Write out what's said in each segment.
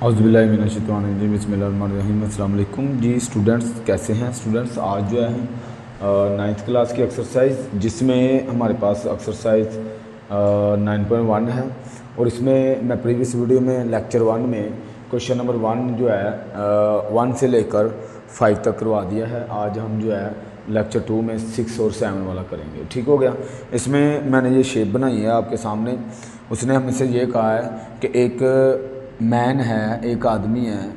औज़ुबिल्लाहिमिनश्शैतानिर्रजीम बिस्मिल्लाहिर्रहमानिर्रहीम। अस्सलाम वालेकुम जी स्टूडेंट्स, कैसे हैं स्टूडेंट्स। आज जो है नाइन्थ क्लास की एक्सरसाइज, जिसमें हमारे पास एक्सरसाइज 9.1 है। और इसमें मैं प्रीवियस वीडियो में लेक्चर 1 में क्वेश्चन नंबर 1 जो है 1 से लेकर 5 तक करवा दिया है। आज हम जो है लेक्चर 2 में 6 और 7 वाला करेंगे। ठीक हो गया। इसमें मैंने ये शेप बनाई है आपके सामने। उसने हमसे ये कहा है कि एक मैन है, एक आदमी है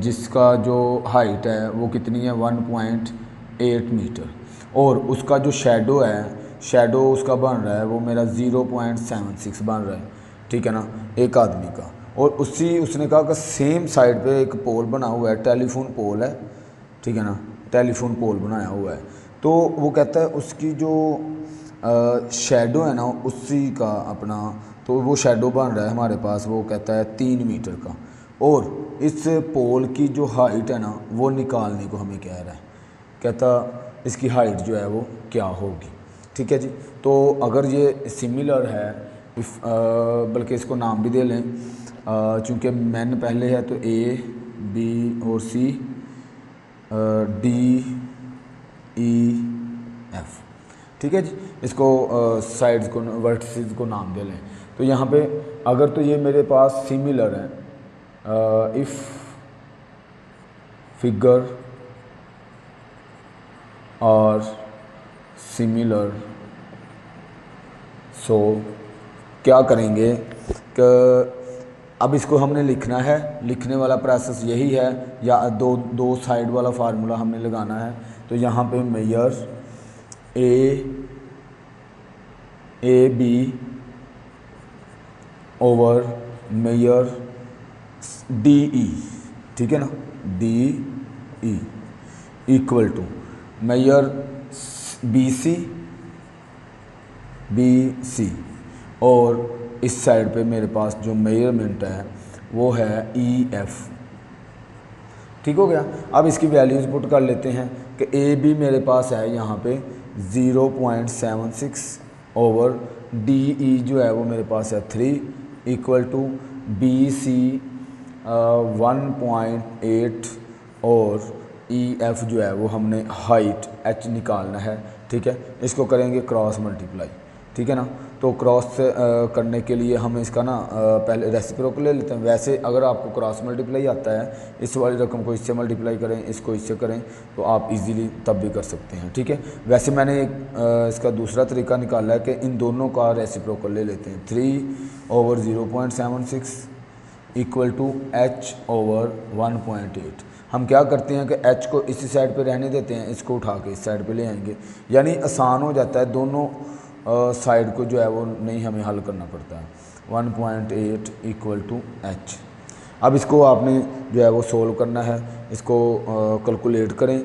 जिसका जो हाइट है वो कितनी है 1.8 मीटर, और उसका जो शैडो है, शैडो उसका बन रहा है वो मेरा 0.76 बन रहा है। ठीक है ना, एक आदमी का। और उसने कहा कि सेम साइड पे एक पोल बना हुआ है, टेलीफोन पोल है। ठीक है ना, टेलीफोन पोल बनाया हुआ है। तो वो कहता है उसकी जो शैडो है ना उसी का अपना, तो वो शैडो बन रहा है हमारे पास, वो कहता है 3 मीटर का। और इस पोल की जो हाइट है ना वो निकालने को हमें कह रहा है। कहता इसकी हाइट जो है वो क्या होगी। ठीक है जी। तो अगर ये सिमिलर है, बल्कि इसको नाम भी दे लें, चूँकि मैन पहले है तो ए बी और सी डी ई एफ। ठीक है जी। इसको साइड्स को, वर्टिसेस को नाम दे लें। तो यहाँ पे अगर तो ये मेरे पास सिमिलर है, इफ़ फिगर और सिमिलर, सो क्या करेंगे कि अब इसको हमने लिखना है। लिखने वाला प्रोसेस यही है, या दो साइड वाला फार्मूला हमने लगाना है। तो यहाँ पे major A B over major D E. ठीक है ना, D E equal to major B C, और इस साइड पे मेरे पास जो मेजरमेंट है वो है ई एफ। ठीक हो गया। अब इसकी वैल्यूज़ पुट कर लेते हैं कि ए बी मेरे पास है यहाँ पे 0.76 ओवर डी ई जो है वो मेरे पास है 3 इक्वल टू बी सी 1.8 और ई एफ जो है वो हमने हाइट एच निकालना है। ठीक है, इसको करेंगे क्रॉस मल्टीप्लाई। ठीक है ना, तो क्रॉस करने के लिए हम इसका ना पहले रेसिप्रोकल ले लेते हैं। वैसे अगर आपको क्रॉस मल्टीप्लाई आता है, इस वाली रकम को इससे मल्टीप्लाई करें, इसको इससे करें, तो आप इजीली तब भी कर सकते हैं। ठीक है, वैसे मैंने एक इसका दूसरा तरीका निकाला है कि इन दोनों का रेसिप्रोकल ले लेते हैं। 3 over 0.76 equal to H over 1.8। हम क्या करते हैं कि एच को इसी साइड पे रहने देते हैं, इसको उठा के इस साइड पे ले आएंगे, यानी आसान हो जाता है। दोनों साइड को जो है वो नहीं हमें हल करना पड़ता है। 1.8 इक्वल टू एच। अब इसको आपने जो है वो सोल्व करना है। इसको कैलकुलेट करें।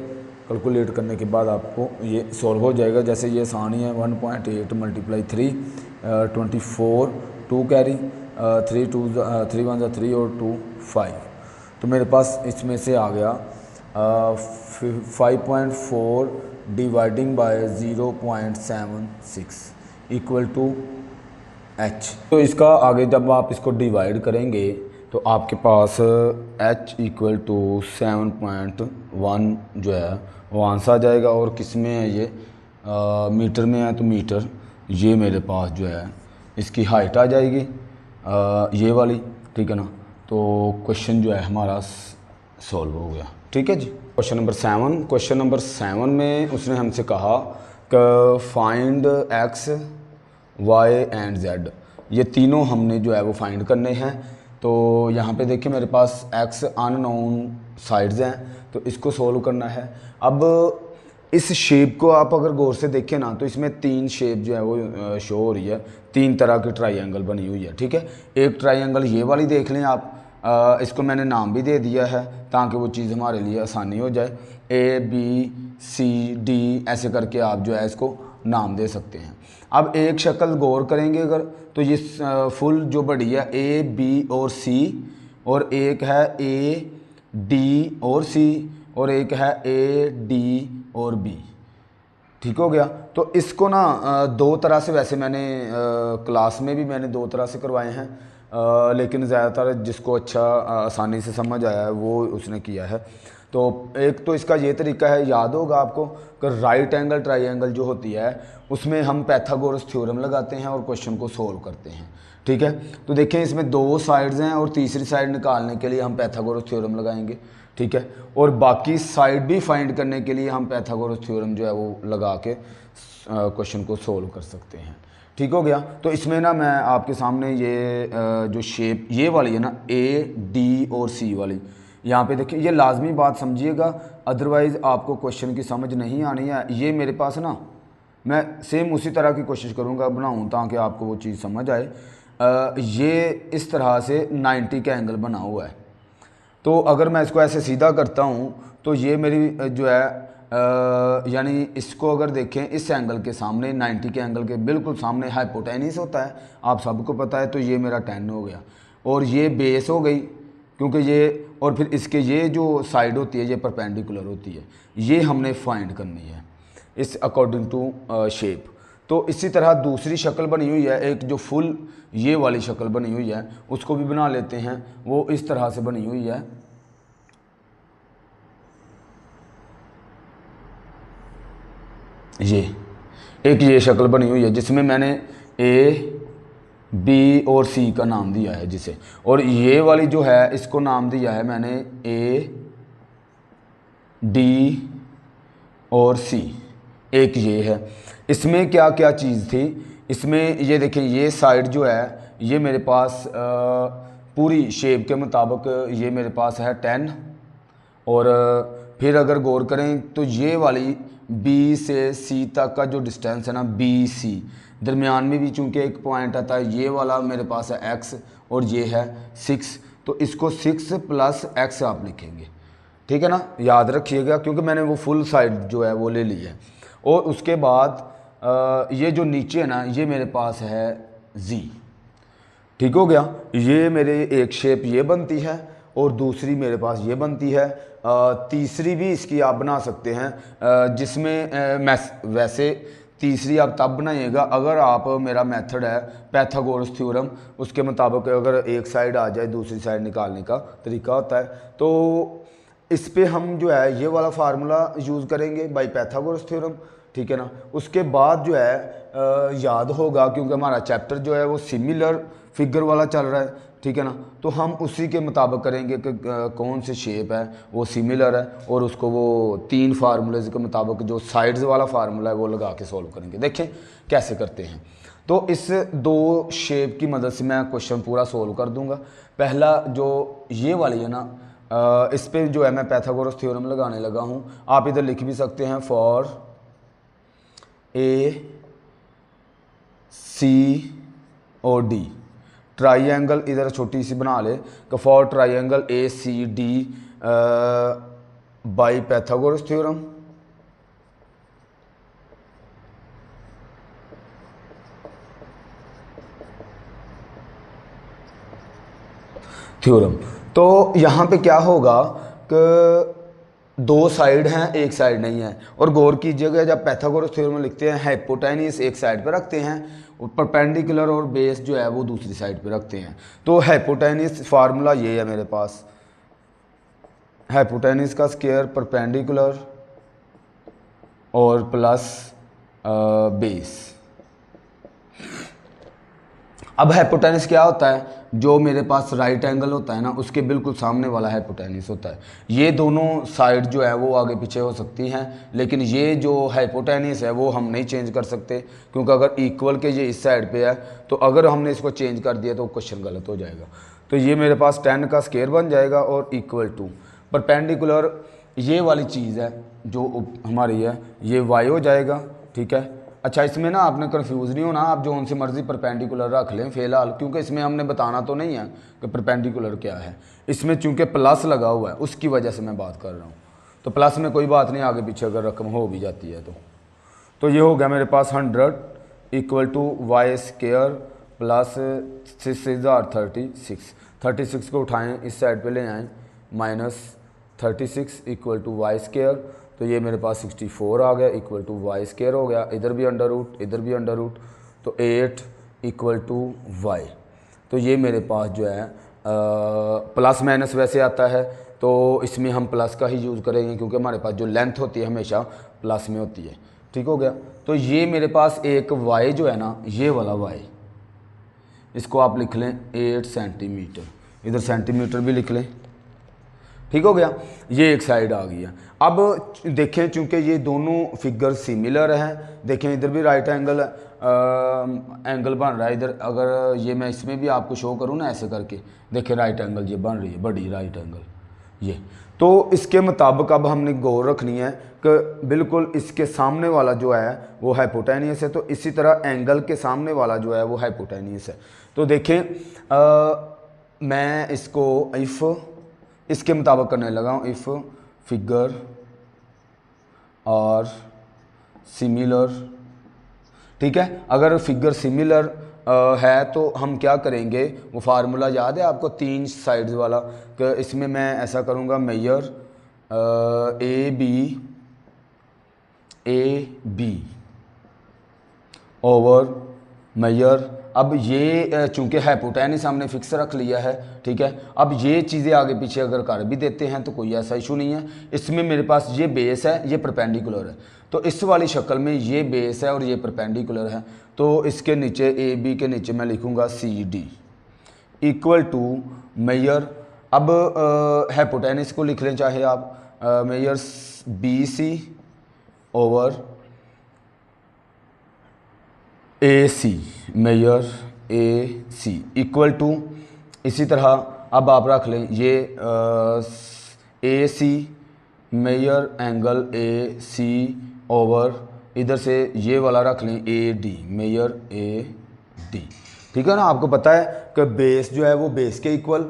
कैलकुलेट करने के बाद आपको ये सोल्व हो जाएगा। जैसे ये आसान ही है, 1.8 मल्टीप्लाई 3 24, 2 कैरी 3 1 3 और 2 5। तो मेरे पास इसमें से आ गया 5.4 dividing by 0.76 equal to H. तो इसका आगे जब आप इसको डिवाइड करेंगे तो आपके पास h इक्वल टू 7.1 जो है वो आंसर आ जाएगा। और किस में है ये, मीटर में है, तो मीटर ये मेरे पास जो है इसकी हाइट आ जाएगी ये वाली। ठीक है ना, तो क्वेश्चन जो है हमारा सॉल्व हो गया। ठीक है जी। Question number 7। क्वेश्चन नंबर 7 में उसने हमसे कहा कि find X Y and Z. ये तीनों हमने जो है वो फाइंड करने हैं। तो यहाँ पे देखिए मेरे पास एक्स अननोन साइड्स हैं, तो इसको सोल्व करना है। अब इस शेप को आप अगर गौर से देखें ना, तो इसमें 3 शेप जो है वो शो हो रही है। 3 तरह की ट्राइंगल बनी हुई है। ठीक है, एक ट्राइंगल ये वाली देख लें आप, इसको मैंने नाम भी दे दिया है ताकि वो चीज़ हमारे लिए आसानी हो जाए। ए बी सी डी ऐसे करके आप जो है इसको नाम दे सकते हैं। अब एक शक्ल गौर करेंगे अगर, तो ये फुल जो बड़ी है ए बी और सी, और एक है ए डी और सी, और एक है ए डी और बी। ठीक हो गया। तो इसको ना 2 तरह से, वैसे मैंने क्लास में भी मैंने 2 तरह से करवाए हैं। लेकिन ज़्यादातर जिसको अच्छा आसानी से समझ आया है वो उसने किया है। तो एक तो इसका ये तरीका है, याद होगा आपको कि राइट एंगल ट्राइंगल जो होती है उसमें हम पैथागोरस थ्योरम लगाते हैं और क्वेश्चन को सोल्व करते हैं। ठीक है, तो देखें इसमें दो साइड्स हैं और तीसरी साइड निकालने के लिए हम पैथागोरस थ्योरम लगाएंगे। ठीक है, और बाकी साइड भी फाइंड करने के लिए हम पैथागोरस थ्योरम जो है वो लगा के क्वेश्चन को सोल्व कर सकते हैं। ठीक हो गया। तो इसमें ना मैं आपके सामने ये जो शेप ये वाली है ना AD और C वाली, यहाँ पे देखिए ये लाजमी बात समझिएगा, अदरवाइज़ आपको क्वेश्चन की समझ नहीं आनी है। ये मेरे पास ना मैं सेम उसी तरह की कोशिश करूँगा बनाऊँ ताकि आपको वो चीज़ समझ आए। ये इस तरह से 90 का एंगल बना हुआ है, तो अगर मैं इसको ऐसे सीधा करता हूँ तो ये मेरी जो है यानी इसको अगर देखें इस एंगल के सामने 90 के एंगल के बिल्कुल सामने हाइपोटेनिस होता है, आप सबको पता है। तो ये मेरा 10 हो गया और ये बेस हो गई, क्योंकि ये और फिर इसके ये जो साइड होती है ये परपेंडिकुलर होती है, ये हमने फाइंड करनी है इस अकॉर्डिंग टू शेप। तो इसी तरह दूसरी शक्ल बनी हुई है, एक जो फुल ये वाली शक्ल बनी हुई है उसको भी बना लेते हैं। वो इस तरह से बनी हुई है, ये शक्ल बनी हुई है जिसमें मैंने A B और C का नाम दिया है जिसे, और ये वाली जो है इसको नाम दिया है मैंने AD और C। एक ये है, इसमें क्या क्या चीज़ थी इसमें, ये देखिए ये साइड जो है ये मेरे पास पूरी शेप के मुताबिक ये मेरे पास है 10, और फिर अगर गौर करें तो ये वाली B से C तक का जो डिस्टेंस है ना BC, दरमियान में भी चूँकि एक पॉइंट आता है, ये वाला मेरे पास है X और ये है 6, तो इसको 6 + X आप लिखेंगे। ठीक है ना, याद रखिएगा क्योंकि मैंने वो फुल साइड जो है वो ले ली है। और उसके बाद ये जो नीचे है ना ये मेरे पास है Z। ठीक हो गया, ये मेरे एक शेप ये बनती है और दूसरी मेरे पास ये बनती है। तीसरी भी इसकी आप बना सकते हैं जिसमें वैसे तीसरी आप तब बनाइएगा अगर आप, मेरा मेथड है पैथागोरस थ्योरम, उसके मुताबिक अगर एक साइड आ जाए दूसरी साइड निकालने का तरीका होता है। तो इस पे हम जो है ये वाला फार्मूला यूज़ करेंगे बाय पैथागोरस थ्योरम। ठीक है ना, उसके बाद जो है याद होगा क्योंकि हमारा चैप्टर जो है वो सिमिलर फिगर वाला चल रहा है। ठीक है ना, तो हम उसी के मुताबिक करेंगे कि कौन से शेप है वो सिमिलर है, और उसको वो 3 फार्मूलेज के मुताबिक जो साइड्स वाला फार्मूला है वो लगा के सॉल्व करेंगे। देखें कैसे करते हैं। तो इस 2 शेप की मदद से मैं क्वेश्चन पूरा सॉल्व कर दूंगा। पहला जो ये वाली है ना इस पर जो है मैं पैथागोरस थ्योरम लगाने लगा हूँ। आप इधर लिख भी सकते हैं फॉर A C और D, ट्राइंगल इधर छोटी सी बना ले कि for triangle ACD by Pythagoras theorem. तो यहाँ पे क्या होगा कि 2 साइड हैं एक साइड नहीं है, और गौर कीजिएगा जब पैथागोरस थ्योरम में लिखते हैं हाइपोटेनियस एक साइड पर रखते हैं, परपेंडिकुलर और बेस जो है वो दूसरी साइड पे रखते हैं। तो हाइपोटेनियस फार्मूला ये है मेरे पास, हाइपोटेनियस का स्क्वायर परपेंडिकुलर और प्लस बेस। अब हाइपोटेनियस क्या होता है, जो मेरे पास राइट एंगल होता है ना उसके बिल्कुल सामने वाला हाइपोटेनियस होता है। ये दोनों साइड जो है वो आगे पीछे हो सकती हैं, लेकिन ये जो हाइपोटेनियस है वो हम नहीं चेंज कर सकते, क्योंकि अगर इक्वल के ये इस साइड पे है तो अगर हमने इसको चेंज कर दिया तो क्वेश्चन गलत हो जाएगा। तो ये मेरे पास 10 का स्क्वायर बन जाएगा और इक्वल टू परपेंडिकुलर ये वाली चीज़ है जो हमारी है ये वाई हो जाएगा। ठीक है, अच्छा इसमें ना आपने कंफ्यूज नहीं होना, आप जो उनसे मर्जी परपेंडिकुलर रख लें फ़िलहाल, क्योंकि इसमें हमने बताना तो नहीं है कि परपेंडिकुलर क्या है। इसमें चूंकि प्लस लगा हुआ है उसकी वजह से मैं बात कर रहा हूँ, तो प्लस में कोई बात नहीं, आगे पीछे अगर रकम हो भी जाती है तो ये हो गया मेरे पास 100 equal to Y square plus 6 36 को उठाएँ इस साइड पर ले आएँ -36 इक्वल टू वाई स्क्वायर, तो ये मेरे पास 64 आ गया इक्वल टू वाई स्क्वायर हो गया, इधर भी अंडर रूट इधर भी अंडर रूट, तो 8 इक्वल टू वाई। तो ये मेरे पास जो है प्लस माइनस वैसे आता है, तो इसमें हम प्लस का ही यूज़ करेंगे क्योंकि हमारे पास जो लेंथ होती है हमेशा प्लस में होती है। ठीक हो गया। तो ये मेरे पास एक y जो है ना, ये वाला y, इसको आप लिख लें 8 सेंटीमीटर, इधर सेंटीमीटर भी लिख लें। ठीक हो गया। ये एक साइड आ गई है। अब देखें चूंकि ये दोनों फिगर सिमिलर हैं, देखें इधर भी राइट एंगल एंगल बन रहा है इधर, अगर ये मैं इसमें भी आपको शो करूँ ना ऐसे करके, देखें राइट एंगल ये बन रही है, बड़ी राइट एंगल ये। तो इसके मुताबिक अब हमने गौर रखनी है कि बिल्कुल इसके सामने वाला जो है वो हाइपोटेनियस है, तो इसी तरह एंगल के सामने वाला जो है वो हाइपोटेनियस है। तो देखें मैं इसको इफ़ इसके मुताबिक करने लगा हूँ, इफ़ फिगर और सिमिलर। ठीक है, अगर फिगर सिमिलर है तो हम क्या करेंगे, वो फार्मूला याद है आपको 3 साइड्स वाला, कि इसमें मैं ऐसा करूँगा major A B over major. अब ये चूंकि हाइपोटेनियस हमने फिक्स रख लिया है, ठीक है, अब ये चीज़ें आगे पीछे अगर कर भी देते हैं तो कोई ऐसा इशू नहीं है। इसमें मेरे पास ये बेस है, ये परपेंडिकुलर है, तो इस वाली शक्ल में ये बेस है और ये परपेंडिकुलर है, तो इसके नीचे ए बी के नीचे मैं लिखूँगा C D equal to measure. अब हाइपोटेनियस को लिख लें चाहे आप measure B C over A C, measure A C equal to, इसी तरह अब आप रख लें ये A C measure angle A C over, इधर से ये वाला रख लें A D measure A D. ठीक है ना, आपको पता है कि बेस जो है वो बेस के इक्वल,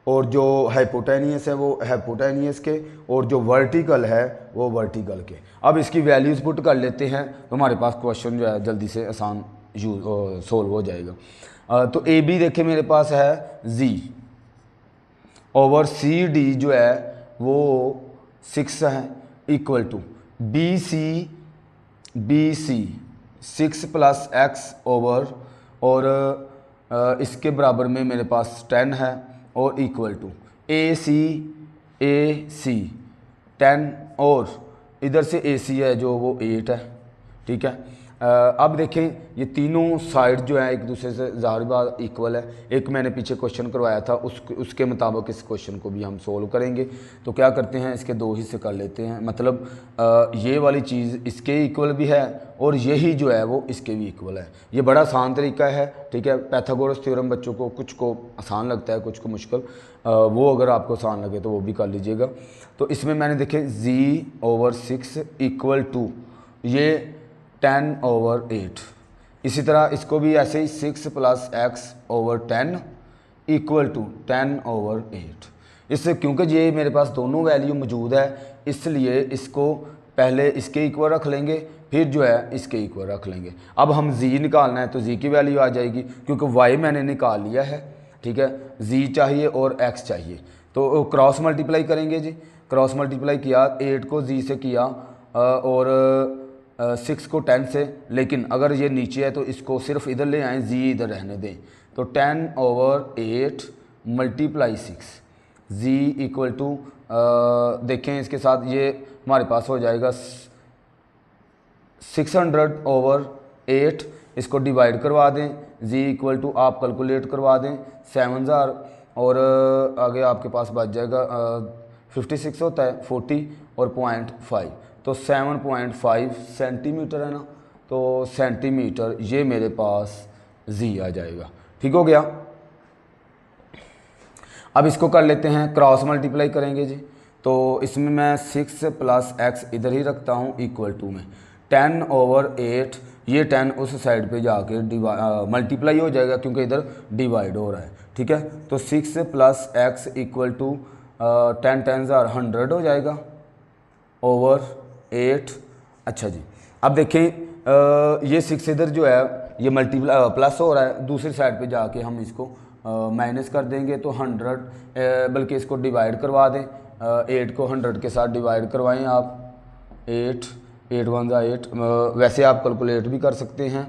और जो हाइपोटेनियस है वो हाइपोटेनियस के, और जो वर्टिकल है वो वर्टिकल के। अब इसकी वैल्यूज़ पुट कर लेते हैं तो हमारे पास क्वेश्चन जो है जल्दी से आसान सोल्व हो जाएगा। तो ए बी देखें मेरे पास है जी ओवर सी डी जो है वो 6 है equal to B C 6 plus X over, और इसके बराबर में मेरे पास 10 है और इक्वल टू ए सी 10, और इधर से ए सी है जो वो 8 है। ठीक है, अब देखें ये तीनों साइड जो है एक दूसरे से ज़ाहिर बात इक्वल है। एक मैंने पीछे क्वेश्चन करवाया था, उसके मुताबिक इस क्वेश्चन को भी हम सोल्व करेंगे। तो क्या करते हैं, इसके 2 हिस्से कर लेते हैं, मतलब ये वाली चीज़ इसके इक्वल भी है और यही जो है वो इसके भी इक्वल है। ये बड़ा आसान तरीका है। ठीक है, पैथागोरस थ्योरम बच्चों को कुछ को आसान लगता है, कुछ को मुश्किल, वो अगर आपको आसान लगे तो वो भी कर लीजिएगा। तो इसमें मैंने देखे जी ओवर 6 इक्वल टू ये 10 ओवर 8, इसी तरह इसको भी ऐसे ही 6 plus X over 10 equal to 10 over 8। इससे क्योंकि ये मेरे पास दोनों वैल्यू मौजूद है, इसलिए इसको पहले इसके इक्वल रख लेंगे, फिर जो है इसके इक्वल रख लेंगे। अब हम जी निकालना है तो जी की वैल्यू आ जाएगी, क्योंकि वाई मैंने निकाल लिया है। ठीक है, जी चाहिए और एक्स चाहिए, तो क्रॉस मल्टीप्लाई करेंगे जी। क्रॉस मल्टीप्लाई किया, 8 को जी से किया और 6 को 10 से, लेकिन अगर ये नीचे है तो इसको सिर्फ इधर ले आएँ, जी इधर रहने दें। तो 10 ओवर 8 मल्टीप्लाई 6 जी इक्वल टू, देखें इसके साथ ये हमारे पास हो जाएगा 600 ओवर 8, इसको डिवाइड करवा दें, जी इक्वल टू आप कैलकुलेट करवा दें 7000, और आगे आपके पास बच जाएगा 56 होता है 40 और 0.5, तो 7.5 सेंटीमीटर है ना, तो सेंटीमीटर ये मेरे पास जी आ जाएगा। ठीक हो गया। अब इसको कर लेते हैं, क्रॉस मल्टीप्लाई करेंगे जी। तो इसमें मैं 6 प्लस एक्स इधर ही रखता हूँ इक्वल टू में 10 ओवर 8, ये 10 उस साइड पे जाके मल्टीप्लाई हो जाएगा क्योंकि इधर डिवाइड हो रहा है। ठीक है, तो 6 प्लस एक्स इक्वल टू 10 10 100 हो जाएगा ओवर 8। अच्छा जी, अब देखें ये 6 इधर जो है ये मल्टीप्लाई प्लस हो रहा है, दूसरी साइड पे जाके हम इसको माइनस कर देंगे तो 100, बल्कि इसको डिवाइड करवा दें, 8 को 100 के साथ डिवाइड करवाएं आप, 8 8 1 8, वैसे आप कैलकुलेट भी कर सकते हैं,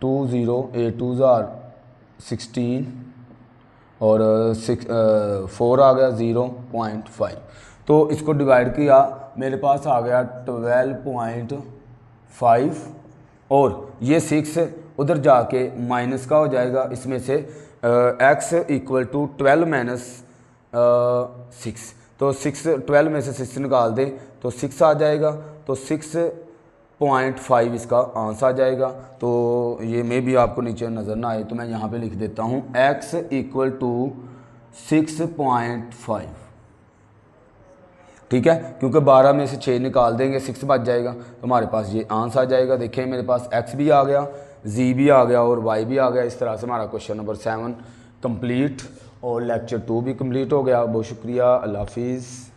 20 8 2 16 और 4 आ गया 0.5। तो इसको डिवाइड किया, मेरे पास आ गया 12.5 और ये 6 उधर जाके माइनस का हो जाएगा, इसमें से x इक्वल टू 12 माइनस 6। तो 12 में से 6 निकाल दें तो 6 आ जाएगा, तो 6.5 इसका आंसर आ जाएगा। तो ये में भी आपको नीचे नज़र ना आए तो मैं यहाँ पे लिख देता हूँ x इक्वल टू 6.5। ठीक है, क्योंकि 12 में से 6 निकाल देंगे 6 बच जाएगा, तो हमारे पास ये आंसर आ जाएगा। देखें मेरे पास x भी आ गया, z भी आ गया और y भी आ गया। इस तरह से हमारा क्वेश्चन नंबर 7 कंप्लीट और लेक्चर 2 भी कंप्लीट हो गया। बहुत शुक्रिया, अल्लाह हाफिज़।